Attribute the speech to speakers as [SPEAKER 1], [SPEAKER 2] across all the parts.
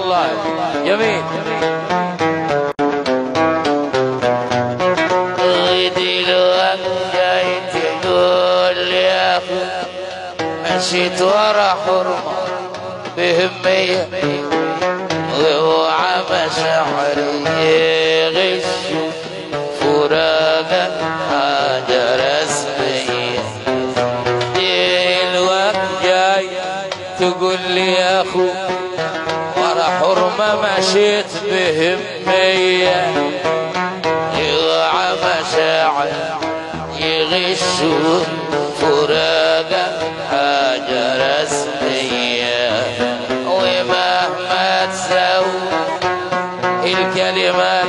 [SPEAKER 1] والله جميل.
[SPEAKER 2] جاي تقول لي يا اخو مشيت ورا حرمه بهميه واوعى مشاعري يغش فراقك حاجه رسميه.
[SPEAKER 1] دلوقتي جاي تقول لي يا اخو ورا حرمه مشيت بهميه
[SPEAKER 2] اوعى مشاعر يغشوا فراقك حاجة رسمية. ومهما تسوي الكلمات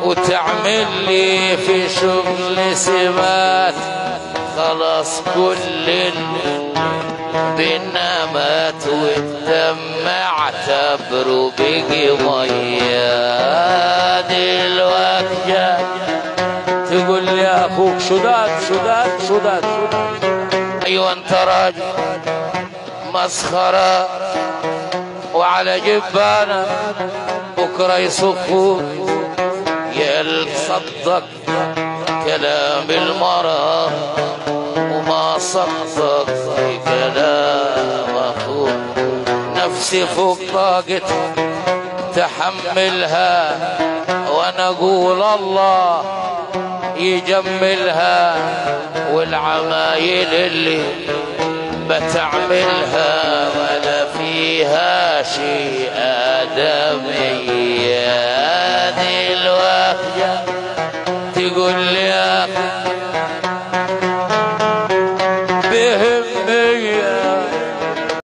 [SPEAKER 2] وتعمل لي في شغل سمات خلاص كل بالنمات والدم اعتبره بقي ميه. دلوقتي
[SPEAKER 1] تقول لي يا اخوك شداد شداد شداد شداد.
[SPEAKER 2] ايوه انت راجل مسخره وعلى جبانه بكره يصفوك يا تصدق كلام المرأة وما صدق في كلام اخوك. نفسي فوق طاقتي تحملها وانا اقول الله يجملها. والعمايل اللي بتعملها ولا فيها شيء آدمي